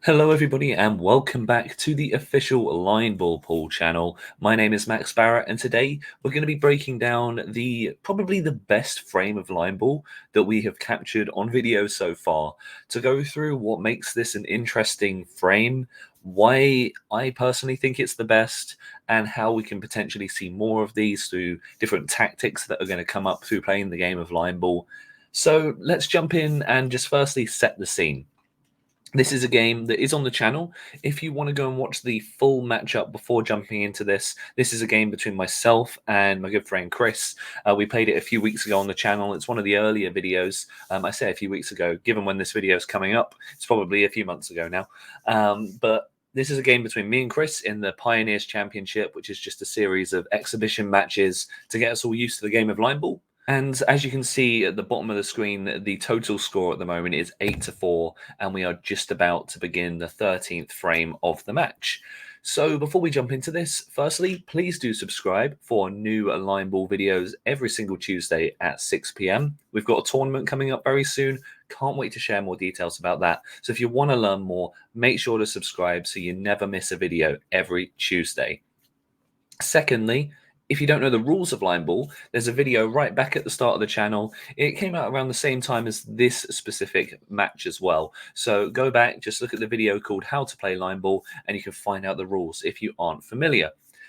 Hello, everybody, and welcome back to the official Line Ball Pool channel. My name is Max Barrett, and today we're going to be breaking down probably the best frame of line ball that we have captured on video so far to go through what makes this an interesting frame, why I personally think it's the best, and how we can potentially see more of these through different tactics that are going to come up through playing the game of line ball. So let's jump in and just firstly set the scene. This is a game that is on the channel. If you want to go and watch the full matchup before jumping into this is a game between myself and my good friend Chris. We played it a few weeks ago on the channel. It's one of the earlier videos. I say a few weeks ago, given when this video is coming up, it's probably a few months ago now. But this is a game between me and Chris in the Pioneers Championship, which is just a series of exhibition matches to get us all used to the game of line ball. And as you can see at the bottom of the screen, the total score at the moment is 8-4, and we are just about to begin the 13th frame of the match. So before we jump into this, firstly, please do subscribe for new line ball videos every single Tuesday at 6 p.m. We've got a tournament coming up very soon. Can't wait to share more details about that. So if you want to learn more, make sure to subscribe so you never miss a video every Tuesday. Secondly, if you don't know the rules of line ball, there's a video right back at the start of the channel. It came out around the same time as this specific match as well. So go back, just look at the video called How to Play Line Ball, and you can find out the rules if you aren't familiar.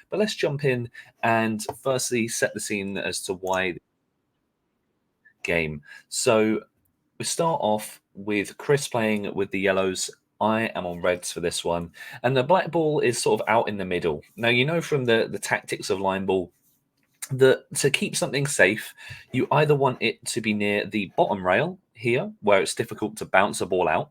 But let's jump in and firstly set the scene as to why the game. So we start off with Chris playing with the yellows. I am on reds for this one. And the black ball is sort of out in the middle. Now, you know from the tactics of line ball that to keep something safe, you either want it to be near the bottom rail here, where it's difficult to bounce a ball out.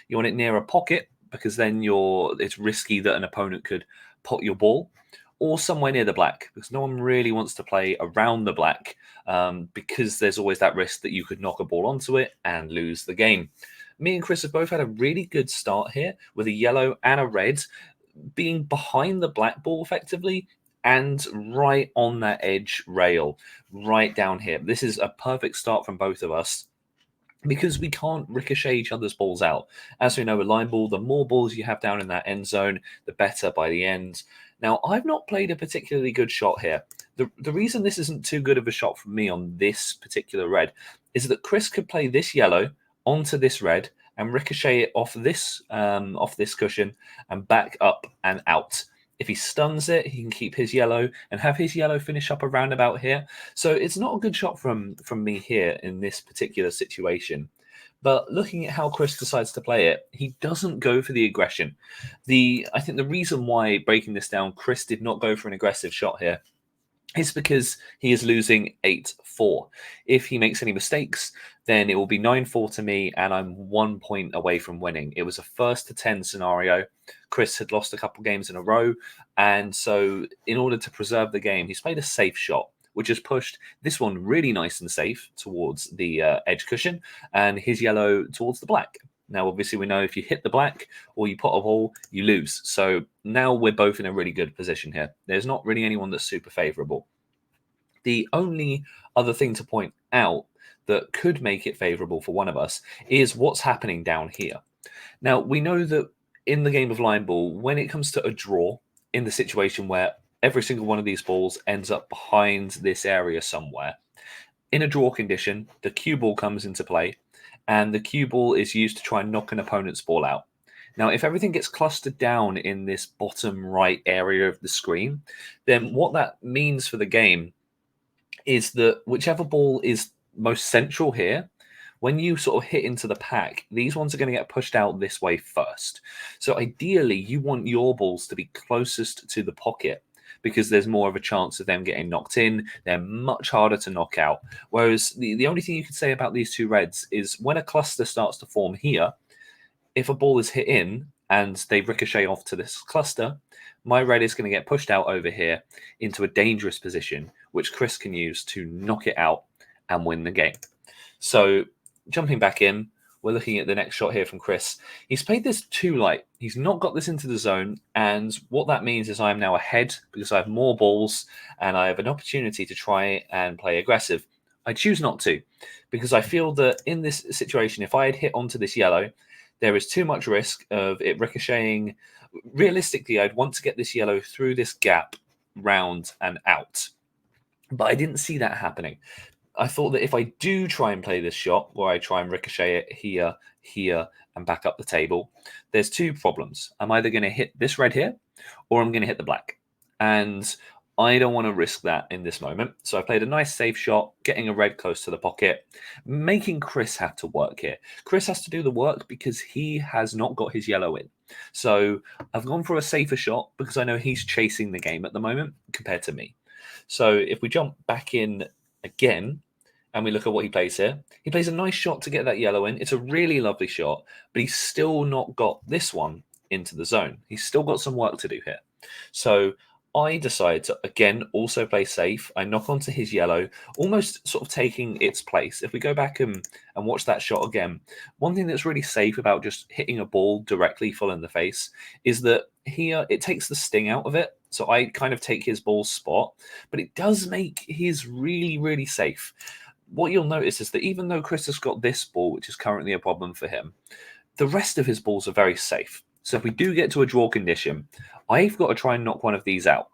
You want it near a pocket, because then it's risky that an opponent could pot your ball, or somewhere near the black, because no one really wants to play around the black, because there's always that risk that you could knock a ball onto it and lose the game. Me and Chris have both had a really good start here with a yellow and a red being behind the black ball effectively and right on that edge rail, right down here. This is a perfect start from both of us because we can't ricochet each other's balls out. As we know with line ball, the more balls you have down in that end zone, the better by the end. Now, I've not played a particularly good shot here. The reason this isn't too good of a shot from me on this particular red is that Chris could play this yellow onto this red and ricochet it off this cushion and back up and out. If he stuns it, he can keep his yellow and have his yellow finish up around about here. So it's not a good shot from me here in this particular situation. But looking at how Chris decides to play it, he doesn't go for the aggression. I think the reason why, breaking this down, Chris did not go for an aggressive shot here is because he is losing 8-4. If he makes any mistakes, then it will be 9-4 to me, and I'm 1 point away from winning. It was a first to 10 scenario. Chris had lost a couple games in a row, and so in order to preserve the game, he's played a safe shot, which has pushed this one really nice and safe towards the edge cushion, and his yellow towards the black. Now, obviously, we know if you hit the black or you pot a ball, you lose. So now we're both in a really good position here. There's not really anyone that's super favorable. The only other thing to point out that could make it favorable for one of us is what's happening down here. Now, we know that in the game of line ball, when it comes to a draw, in the situation where every single one of these balls ends up behind this area somewhere, in a draw condition, the cue ball comes into play, and the cue ball is used to try and knock an opponent's ball out. Now, if everything gets clustered down in this bottom right area of the screen, then what that means for the game is that whichever ball is most central here, when you sort of hit into the pack, these ones are going to get pushed out this way first. So ideally, you want your balls to be closest to the pocket because there's more of a chance of them getting knocked in. They're much harder to knock out. Whereas the only thing you could say about these two reds is when a cluster starts to form here, if a ball is hit in and they ricochet off to this cluster, my red is going to get pushed out over here into a dangerous position, which Chris can use to knock it out and win the game. So jumping back in, we're looking at the next shot here from Chris. He's played this too light. He's not got this into the zone. And what that means is I'm now ahead because I have more balls and I have an opportunity to try and play aggressive. I choose not to because I feel that in this situation, if I had hit onto this yellow, there is too much risk of it ricocheting. Realistically, I'd want to get this yellow through this gap, round and out. But I didn't see that happening. I thought that if I do try and play this shot, where I try and ricochet it here, here, and back up the table, there's two problems. I'm either going to hit this red here, or I'm going to hit the black. And I don't want to risk that in this moment. So I played a nice safe shot, getting a red close to the pocket, making Chris have to work here. Chris has to do the work because he has not got his yellow in. So I've gone for a safer shot because I know he's chasing the game at the moment compared to me. So if we jump back in again, and we look at what he plays here. He plays a nice shot to get that yellow in. It's a really lovely shot, but he's still not got this one into the zone. He's still got some work to do here. So I decide to, again, also play safe. I knock onto his yellow, almost sort of taking its place. If we go back and watch that shot again, one thing that's really safe about just hitting a ball directly full in the face is that here it takes the sting out of it. So I kind of take his ball's spot, but it does make his really, really safe. What you'll notice is that even though Chris has got this ball, which is currently a problem for him, the rest of his balls are very safe. So if we do get to a draw condition, I've got to try and knock one of these out.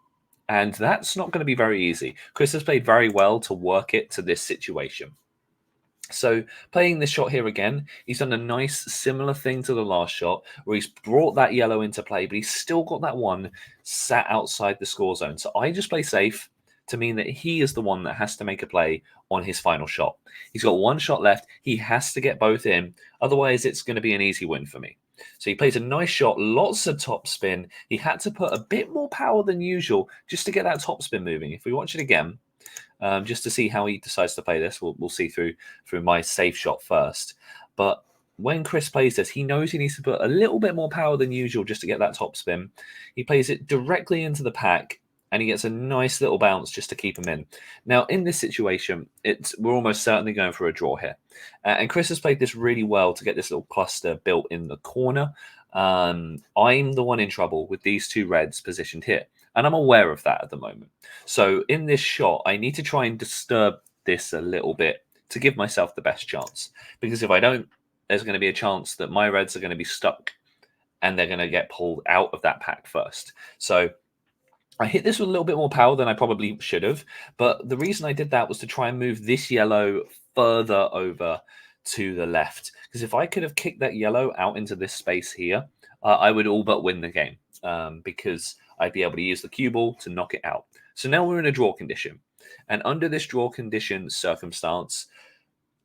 And that's not going to be very easy. Chris has played very well to work it to this situation. So playing this shot here again, he's done a nice similar thing to the last shot where he's brought that yellow into play, but he's still got that one sat outside the score zone. So I just play safe to mean that he is the one that has to make a play on his final shot. He's got one shot left. He has to get both in. Otherwise, it's going to be an easy win for me. So he plays a nice shot, lots of top spin. He had to put a bit more power than usual just to get that top spin moving. If we watch it again, just to see how he decides to play this, we'll see through my safe shot first. But when Chris plays this, he knows he needs to put a little bit more power than usual just to get that top spin. He plays it directly into the pack, and he gets a nice little bounce just to keep him in. Now, in this situation, we're almost certainly going for a draw here. And Chris has played this really well to get this little cluster built in the corner. I'm the one in trouble with these two reds positioned here, and I'm aware of that at the moment. So in this shot, I need to try and disturb this a little bit to give myself the best chance. Because if I don't, there's going to be a chance that my reds are going to be stuck, and they're going to get pulled out of that pack first. So I hit this with a little bit more power than I probably should have, but the reason I did that was to try and move this yellow further over to the left. Because if I could have kicked that yellow out into this space here, I would all but win the game because I'd be able to use the cue ball to knock it out. So now we're in a draw condition. And under this draw condition circumstance,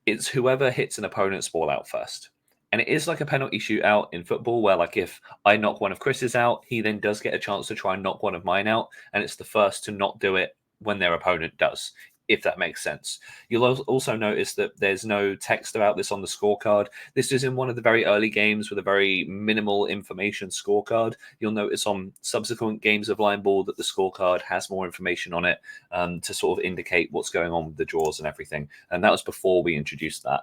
it's whoever hits an opponent's ball out first. And it is like a penalty shootout in football where, like, if I knock one of Chris's out, he then does get a chance to try and knock one of mine out. And it's the first to not do it when their opponent does, if that makes sense. You'll also notice that there's no text about this on the scorecard. This is in one of the very early games with a very minimal information scorecard. You'll notice on subsequent games of Line Ball that the scorecard has more information on it to sort of indicate what's going on with the draws and everything. And that was before we introduced that.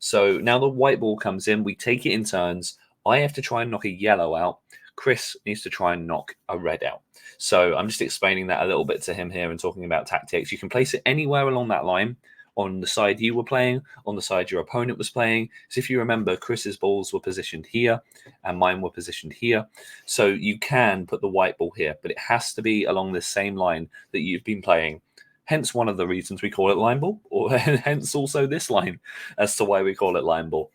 So now the white ball comes in, we take it in turns. I have to try and knock a yellow out. Chris needs to try and knock a red out. So I'm just explaining that a little bit to him here and talking about tactics. You can place it anywhere along that line, on the side you were playing, on the side your opponent was playing. So if you remember, Chris's balls were positioned here and mine were positioned here. So you can put the white ball here, but it has to be along the same line that you've been playing. Hence one of the reasons we call it line ball, or hence also this line as to why we call it line ball.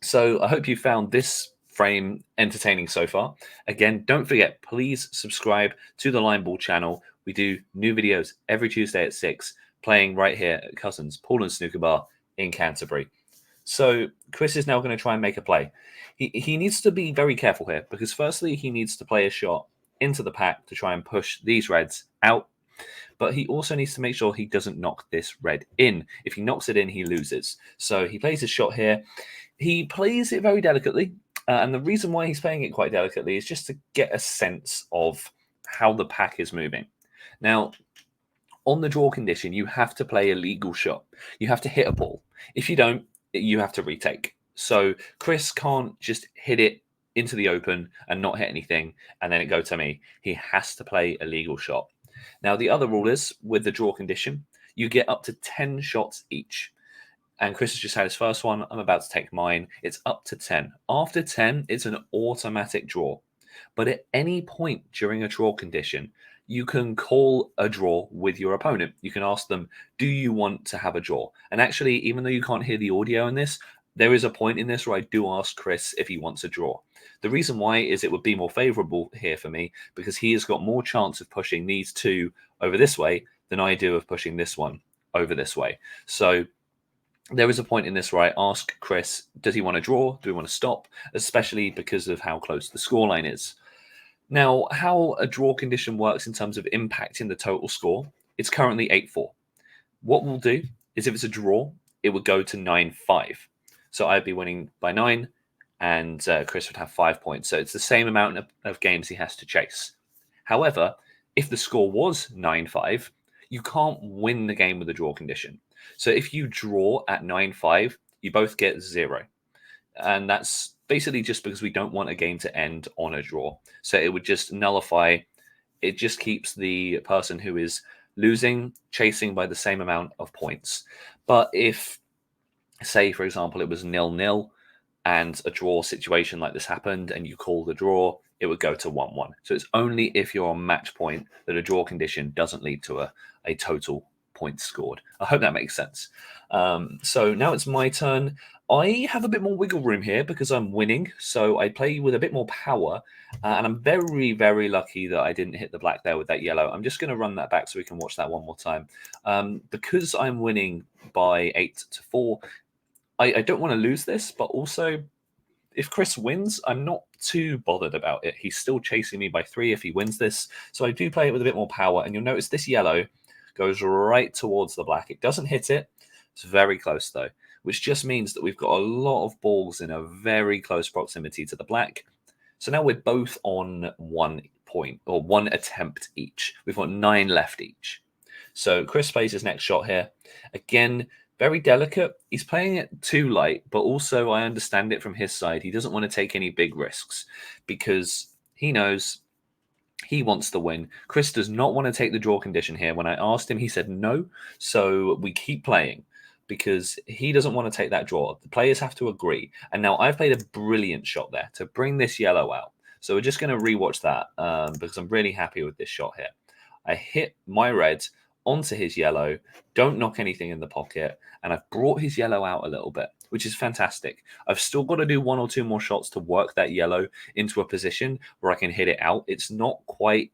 So I hope you found this frame entertaining so far. Again, don't forget, please subscribe to the Line Ball channel. We do new videos every Tuesday at 6, playing right here at Cousins Pool and Snooker Bar in Canterbury. So Chris is now going to try and make a play. He needs to be very careful here because firstly, he needs to play a shot into the pack to try and push these reds out. But he also needs to make sure he doesn't knock this red in. If he knocks it in, he loses. So he plays his shot here. He plays it very delicately. And the reason why he's playing it quite delicately is just to get a sense of how the pack is moving. Now, on the draw condition, you have to play a legal shot. You have to hit a ball. If you don't, you have to retake. So Chris can't just hit it into the open and not hit anything and then it go to me. He has to play a legal shot. Now, the other rule is with the draw condition, you get up to 10 shots each. and Chris has just had his first one. I'm about to take mine. It's up to 10. After 10, it's an automatic draw. But at any point during a draw condition, you can call a draw with your opponent. You can ask them, do you want to have a draw? And actually, even though you can't hear the audio in this, there is a point in this where I do ask Chris if he wants a draw. The reason why is it would be more favorable here for me because he has got more chance of pushing these two over this way than I do of pushing this one over this way. So there is a point in this where I ask Chris, does he want to draw? Do we want to stop? Especially because of how close the scoreline is. Now, how a draw condition works in terms of impacting the total score, it's currently 8-4. What we'll do is if it's a draw, it would go to 9-5. So I'd be winning by 9, and Chris would have 5 points. So it's the same amount of games he has to chase. However, if the score was 9-5, you can't win the game with a draw condition. So if you draw at 9-5, you both get 0. And that's basically just because we don't want a game to end on a draw. So it would just nullify, it just keeps the person who is losing chasing by the same amount of points. But if, say, for example, it was 0-0 and a draw situation like this happened and you call the draw, it would go to 1-1. So it's only if you're on match point that a draw condition doesn't lead to a total points scored. I hope that makes sense. So now it's my turn. I have a bit more wiggle room here because I'm winning, so I play with a bit more power, and I'm very, very lucky that I didn't hit the black there with that yellow. I'm just going to run that back so we can watch that one more time. Because I'm winning by 8-4, I don't want to lose this, but also if Chris wins, I'm not too bothered about it. He's still chasing me by 3 if he wins this, so I do play it with a bit more power, and you'll notice this yellow goes right towards the black. It doesn't hit it. It's very close, though, which just means that we've got a lot of balls in a very close proximity to the black. So now we're both on 1 point, or 1 attempt each. We've got 9 left each. So Chris plays his next shot here. Again, very delicate. He's playing it too light, but also I understand it from his side. He doesn't want to take any big risks because he knows he wants the win. Chris does not want to take the draw condition here. When I asked him, he said no. So we keep playing because he doesn't want to take that draw. The players have to agree. And now I've played a brilliant shot there to bring this yellow out. So we're just going to rewatch that because I'm really happy with this shot here. I hit my red onto his yellow, don't knock anything in the pocket, and I've brought his yellow out a little bit, which is fantastic. I've still got to do 1 or 2 more shots to work that yellow into a position where I can hit it out. It's not quite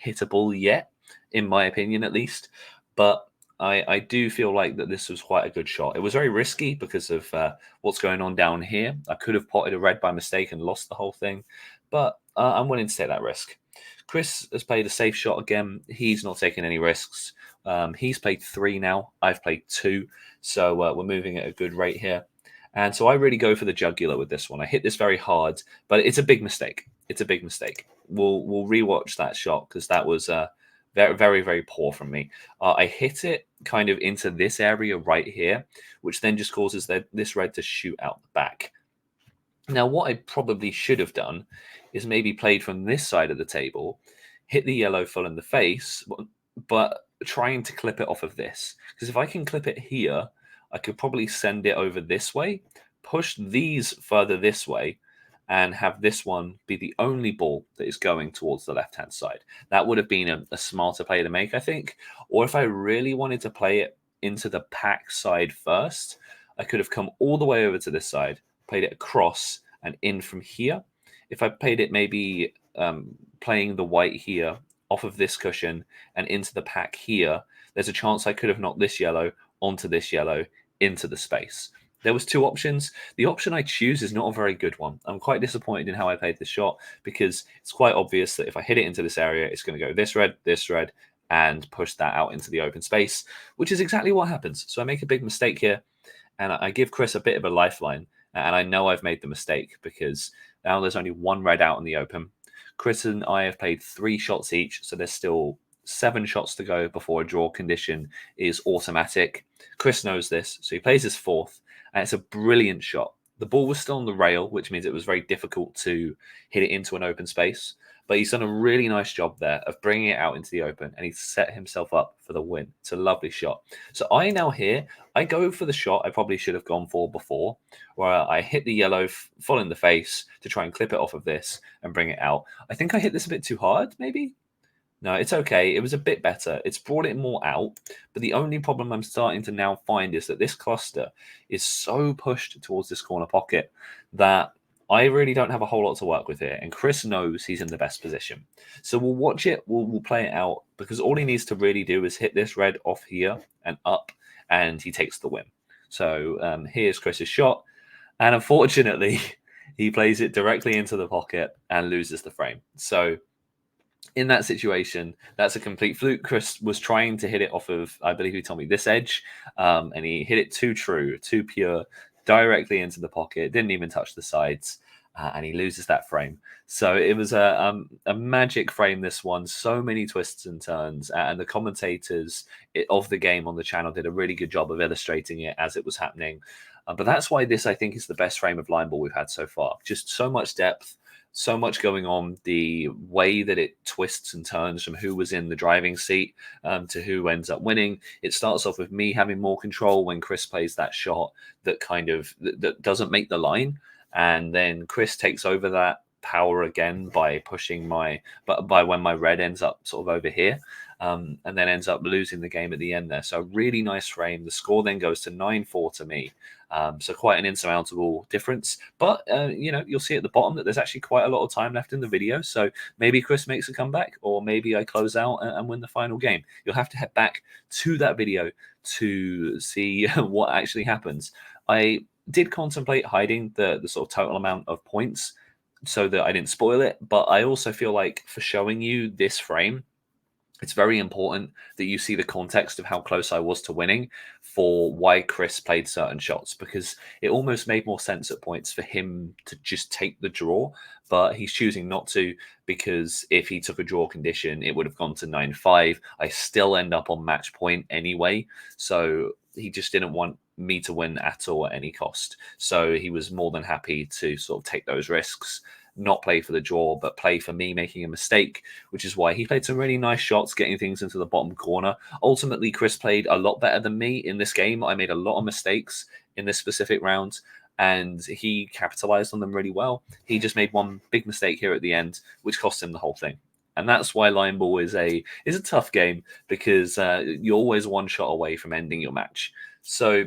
hittable yet, in my opinion at least, but I do feel like that this was quite a good shot. It was very risky because of what's going on down here. I could have potted a red by mistake and lost the whole thing, but I'm willing to take that risk. Chris has played a safe shot again. He's not taking any risks. He's played 3 now. I've played 2. So we're moving at a good rate here. And so I really go for the jugular with this one. I hit this very hard, but it's a big mistake. It's a big mistake. We'll rewatch that shot because that was very, very, very poor from me. I hit it kind of into this area right here, which then just causes this red to shoot out the back. Now, what I probably should have done is maybe played from this side of the table, hit the yellow full in the face, but trying to clip it off of this. Because if I can clip it here, I could probably send it over this way, push these further this way, and have this one be the only ball that is going towards the left-hand side. That would have been a smarter play to make, I think. Or if I really wanted to play it into the pack side first, I could have come all the way over to this side, played it across and in from here. If I played it maybe playing the white here off of this cushion and into the pack here, there's a chance I could have knocked this yellow onto this yellow into the space. There was 2 options. The option I choose is not a very good one. I'm quite disappointed in how I played this shot because it's quite obvious that if I hit it into this area, it's going to go this red, and push that out into the open space, which is exactly what happens. So I make a big mistake here, and I give Chris a bit of a lifeline. And I know I've made the mistake because now there's only 1 red out in the open. Chris and I have played 3 shots each, so there's still 7 shots to go before a draw condition is automatic. Chris knows this, so he plays his 4th, and it's a brilliant shot. The ball was still on the rail, which means it was very difficult to hit it into an open space. But he's done a really nice job there of bringing it out into the open, and he's set himself up for the win. It's a lovely shot. So I now here, I go for the shot I probably should have gone for before, where I hit the yellow full in the face to try and clip it off of this and bring it out. I think I hit this a bit too hard, maybe? No, it's okay. It was a bit better. It's brought it more out. But the only problem I'm starting to now find is that this cluster is so pushed towards this corner pocket that I really don't have a whole lot to work with here. And Chris knows he's in the best position. So we'll watch it. We'll play it out because all he needs to really do is hit this red off here and up, and he takes the win. So here's Chris's shot. And unfortunately, he plays it directly into the pocket and loses the frame. So in that situation, that's a complete fluke. Chris was trying to hit it off of, I believe he told me, this edge, and he hit it too true, too pure, directly into the pocket, didn't even touch the sides, and he loses that frame. So it was a magic frame, this one. So many twists and turns, and the commentators of the game on the channel did a really good job of illustrating it as it was happening. But that's why this, I think, is the best frame of line ball we've had so far. Just so much depth, so much going on. The way that it twists and turns from who was in the driving seat to who ends up winning. It starts off with me having more control when Chris plays that shot that kind of that doesn't make the line, and then Chris takes over that power again by pushing by when my red ends up sort of over here. And then ends up losing the game at the end there. So really nice frame. The score then goes to 9-4 to me. So quite an insurmountable difference. But, you'll see at the bottom that there's actually quite a lot of time left in the video. So maybe Chris makes a comeback, or maybe I close out and win the final game. You'll have to head back to that video to see what actually happens. I did contemplate hiding the sort of total amount of points so that I didn't spoil it. But I also feel like for showing you this frame, it's very important that you see the context of how close I was to winning for why Chris played certain shots, because it almost made more sense at points for him to just take the draw, but he's choosing not to, because if he took a draw condition, it would have gone to 9-5. I still end up on match point anyway. So he just didn't want me to win at all at any cost. So he was more than happy to sort of take those risks, not play for the draw, but play for me making a mistake, which is why he played some really nice shots, getting things into the bottom corner. Ultimately, Chris played a lot better than me in this game. I made a lot of mistakes in this specific round, and he capitalized on them really well. He just made one big mistake here at the end, which cost him the whole thing. And that's why line ball is a tough game, because you're always one shot away from ending your match. So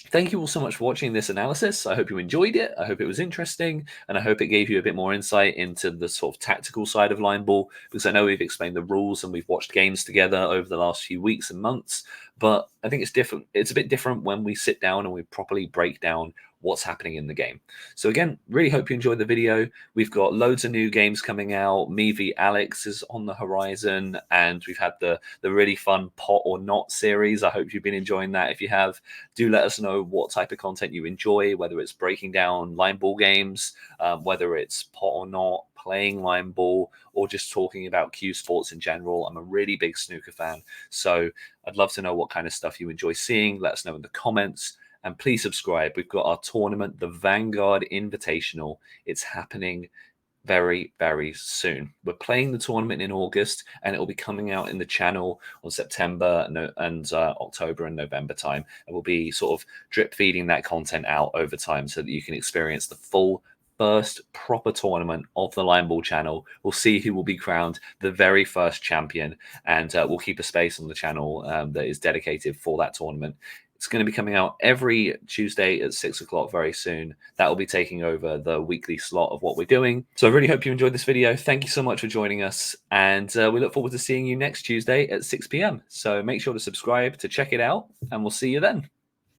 thank you all so much for watching this analysis. I hope you enjoyed it. I hope it was interesting, and I hope it gave you a bit more insight into the sort of tactical side of line ball, because I know we've explained the rules and we've watched games together over the last few weeks and months, but I think it's different. It's a bit different when we sit down and we properly break down what's happening in the game. So again, really hope you enjoyed the video. We've got loads of new games coming out. Me v Alex is on the horizon, and we've had the really fun Pot or Not series. I hope you've been enjoying that. If you have, do let us know what type of content you enjoy, whether it's breaking down line ball games, whether it's Pot or Not, playing line ball, or just talking about Q Sports in general. I'm a really big snooker fan, so I'd love to know what kind of stuff you enjoy seeing. Let us know in the comments. And please subscribe. We've got our tournament, the Vanguard Invitational. It's happening very, very soon. We're playing the tournament in August, and it will be coming out in the channel on September and October and November time. And we'll be sort of drip feeding that content out over time so that you can experience the full first proper tournament of the Line Ball channel. We'll see who will be crowned the very first champion, and we'll keep a space on the channel that is dedicated for that tournament. It's going to be coming out every Tuesday at 6 o'clock very soon. That will be taking over the weekly slot of what we're doing. So I really hope you enjoyed this video. Thank you so much for joining us. And we look forward to seeing you next Tuesday at 6 p.m. So make sure to subscribe to check it out, and we'll see you then.